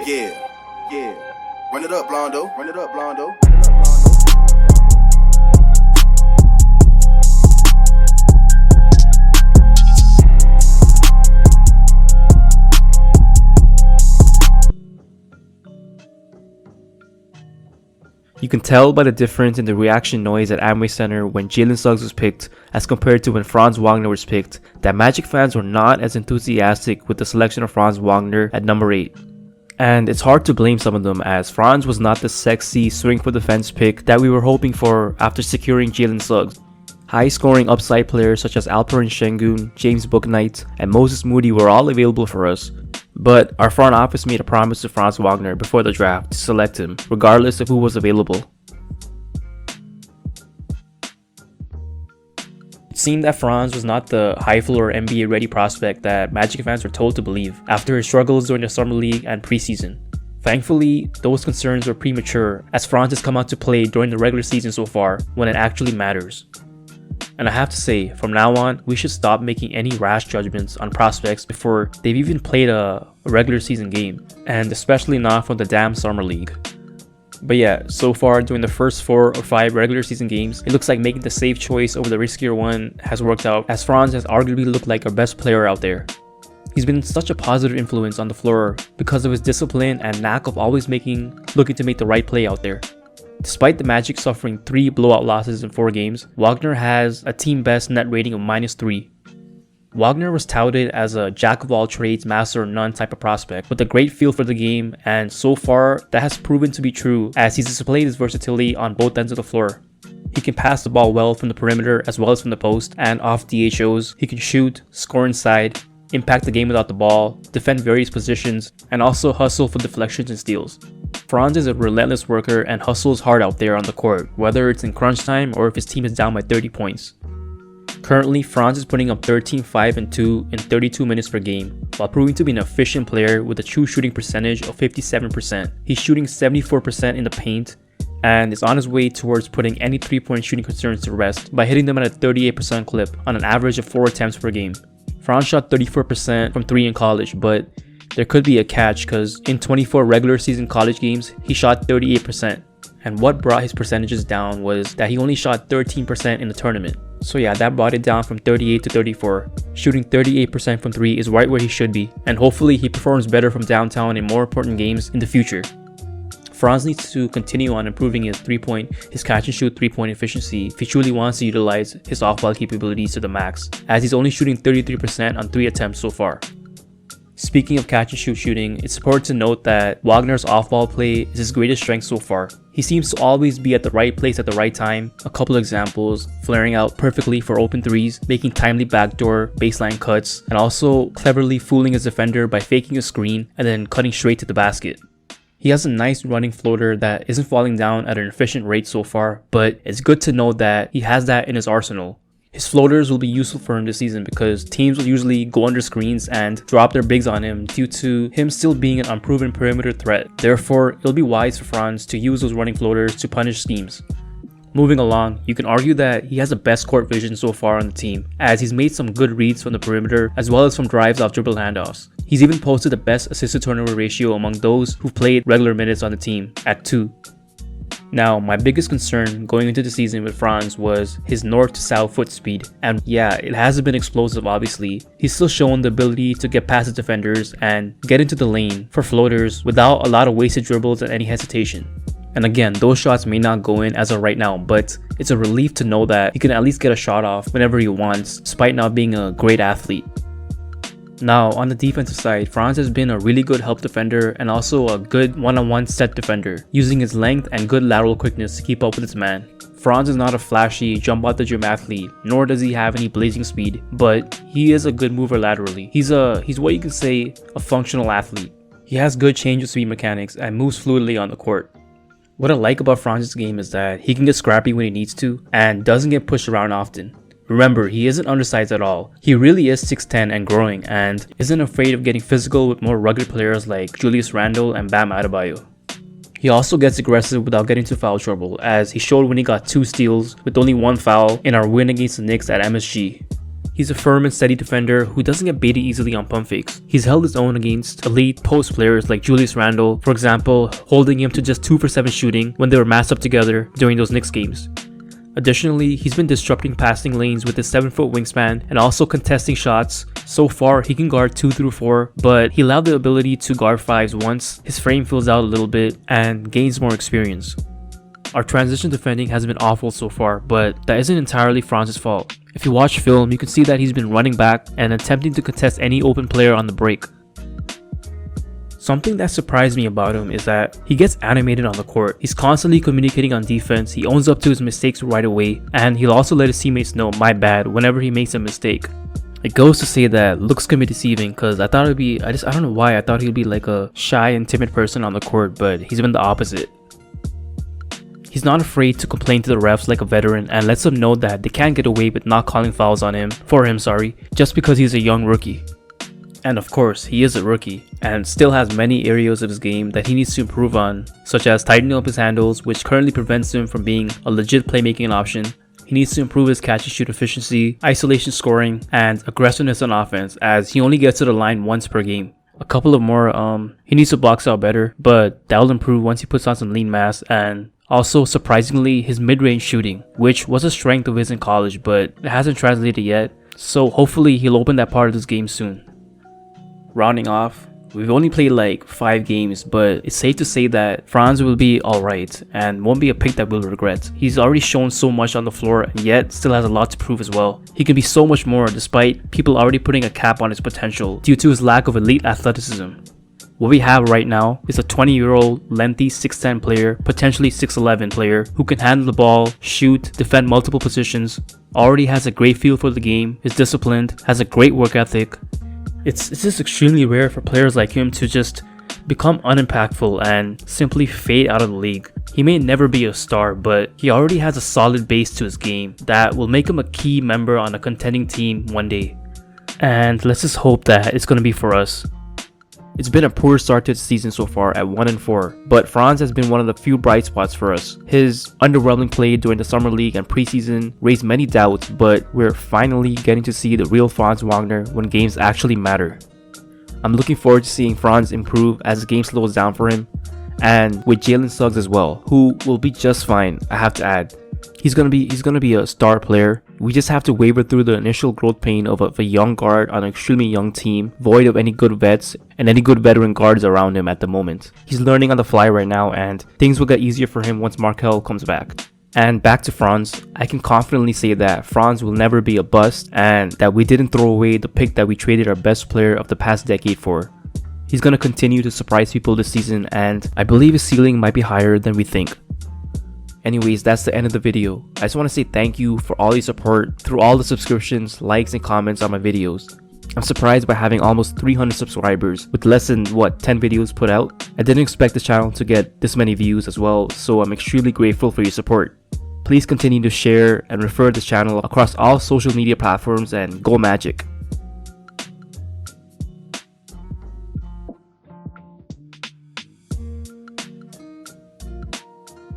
Yeah. Run it up, Blondo. Run it up, Blondo. You can tell by the difference in the reaction noise at Amway Center when Jalen Suggs was picked as compared to when Franz Wagner was picked that Magic fans were not as enthusiastic with the selection of Franz Wagner at number 8. And it's hard to blame some of them as Franz was not the sexy swing for the fence pick that we were hoping for after securing Jalen Suggs. High scoring upside players such as Alperen Şengün, James Bouknight, and Moses Moody were all available for us. But our front office made a promise to Franz Wagner before the draft to select him, regardless of who was available. It seemed that Franz was not the high-floor NBA-ready prospect that Magic fans were told to believe after his struggles during the summer league and preseason. Thankfully, those concerns were premature as Franz has come out to play during the regular season so far when it actually matters. And I have to say, from now on, we should stop making any rash judgments on prospects before they've even played a regular season game, and especially not from the damn summer league. But yeah, so far during the first 4 or 5 regular season games, it looks like making the safe choice over the riskier one has worked out as Franz has arguably looked like our best player out there. He's been such a positive influence on the floor because of his discipline and knack of always looking to make the right play out there. Despite the Magic suffering 3 blowout losses in 4 games, Wagner has a team best net rating of -3. Wagner was touted as a jack-of-all-trades, master-of-none type of prospect with a great feel for the game, and so far that has proven to be true as he's displayed his versatility on both ends of the floor. He can pass the ball well from the perimeter as well as from the post and off DHOs. He can shoot, score inside, impact the game without the ball, defend various positions, and also hustle for deflections and steals. Franz is a relentless worker and hustles hard out there on the court, whether it's in crunch time or if his team is down by 30 points. Currently, Franz is putting up 13, 5, and 2 in 32 minutes per game, while proving to be an efficient player with a true shooting percentage of 57%. He's shooting 74% in the paint, and is on his way towards putting any 3-point shooting concerns to rest by hitting them at a 38% clip on an average of 4 attempts per game. Franz shot 34% from 3 in college, but there could be a catch because in 24 regular season college games, he shot 38%. And what brought his percentages down was that he only shot 13% in the tournament. So yeah, that brought it down from 38 to 34. Shooting 38% from 3 is right where he should be, and hopefully he performs better from downtown in more important games in the future. Franz needs to continue on improving his catch and shoot 3-point efficiency if he truly wants to utilize his off-ball capabilities to the max, as he's only shooting 33% on 3 attempts so far. Speaking of catch and shoot shooting, it's important to note that Wagner's off-ball play is his greatest strength so far. He seems to always be at the right place at the right time. A couple examples: flaring out perfectly for open threes, making timely backdoor baseline cuts, and also cleverly fooling his defender by faking a screen and then cutting straight to the basket. He has a nice running floater that isn't falling down at an efficient rate so far, but it's good to know that he has that in his arsenal. His floaters will be useful for him this season because teams will usually go under screens and drop their bigs on him due to him still being an unproven perimeter threat. Therefore, it'll be wise for Franz to use those running floaters to punish schemes. Moving along, you can argue that he has the best court vision so far on the team, as he's made some good reads from the perimeter as well as from drives off dribble handoffs. He's even posted the best assist-to-turnover ratio among those who've played regular minutes on the team at 2. Now, my biggest concern going into the season with Franz was his north to south foot speed, and yeah, it hasn't been explosive obviously. He's still shown the ability to get past his defenders and get into the lane for floaters without a lot of wasted dribbles and any hesitation. And again, those shots may not go in as of right now, but it's a relief to know that he can at least get a shot off whenever he wants, despite not being a great athlete. Now, on the defensive side, Franz has been a really good help defender and also a good one-on-one set defender, using his length and good lateral quickness to keep up with his man. Franz is not a flashy, jump-out-the-gym athlete, nor does he have any blazing speed, but he is a good mover laterally. He's what you can say a functional athlete. He has good change of speed mechanics and moves fluidly on the court. What I like about Franz's game is that he can get scrappy when he needs to and doesn't get pushed around often. Remember, he isn't undersized at all. He really is 6'10 and growing and isn't afraid of getting physical with more rugged players like Julius Randle and Bam Adebayo. He also gets aggressive without getting into foul trouble, as he showed when he got 2 steals with only 1 foul in our win against the Knicks at MSG. He's a firm and steady defender who doesn't get baited easily on pump fakes. He's held his own against elite post players like Julius Randle, for example, holding him to just 2 for 7 shooting when they were matched up together during those Knicks games. Additionally, he's been disrupting passing lanes with his 7-foot wingspan and also contesting shots. So far, he can guard 2 through 4, but he'll have the ability to guard 5s once his frame fills out a little bit and gains more experience. Our transition defending has been awful so far, but that isn't entirely Franz's fault. If you watch film, you can see that he's been running back and attempting to contest any open player on the break. Something that surprised me about him is that he gets animated on the court. He's constantly communicating on defense, he owns up to his mistakes right away, and he'll also let his teammates know "my bad" whenever he makes a mistake. It goes to say that looks can be deceiving, because I thought it'd be, I don't know why, I thought he'd be like a shy and timid person on the court, but he's been the opposite. He's not afraid to complain to the refs like a veteran and lets them know that they can't get away with not calling fouls on him, just because he's a young rookie. And of course, he is a rookie and still has many areas of his game that he needs to improve on, such as tightening up his handles, which currently prevents him from being a legit playmaking option. He needs to improve his catch and shoot efficiency, isolation scoring, and aggressiveness on offense, as he only gets to the line once per game. A couple of more, he needs to box out better, but that'll improve once he puts on some lean mass, and also surprisingly his mid-range shooting, which was a strength of his in college, but it hasn't translated yet, so hopefully he'll open that part of his game soon. Rounding off, we've only played like 5 games, but it's safe to say that Franz will be alright and won't be a pick that we'll regret. He's already shown so much on the floor and yet still has a lot to prove as well. He can be so much more despite people already putting a cap on his potential due to his lack of elite athleticism. What we have right now is a 20-year-old lengthy 6'10 player, potentially 6'11 player who can handle the ball, shoot, defend multiple positions, already has a great feel for the game, is disciplined, has a great work ethic. It's just extremely rare for players like him to just become unimpactful and simply fade out of the league. He may never be a star, but he already has a solid base to his game that will make him a key member on a contending team one day. And let's just hope that it's going to be for us. It's been a poor start to the season so far at 1-4, but Franz has been one of the few bright spots for us. His underwhelming play during the summer league and preseason raised many doubts, but we're finally getting to see the real Franz Wagner when games actually matter. I'm looking forward to seeing Franz improve as the game slows down for him, and with Jalen Suggs as well, who will be just fine, I have to add. He's gonna be a star player. We just have to waver through the initial growth pain of a young guard on an extremely young team, void of any good vets and any good veteran guards around him at the moment. He's learning on the fly right now, and things will get easier for him once Markelle comes back. And back to Franz, I can confidently say that Franz will never be a bust and that we didn't throw away the pick that we traded our best player of the past decade for. He's gonna continue to surprise people this season, and I believe his ceiling might be higher than we think. Anyways, that's the end of the video. I just want to say thank you for all your support through all the subscriptions, likes, and comments on my videos. I'm surprised by having almost 300 subscribers with less than 10 videos put out. I didn't expect the channel to get this many views as well, so I'm extremely grateful for your support. Please continue to share and refer this channel across all social media platforms, and go Magic!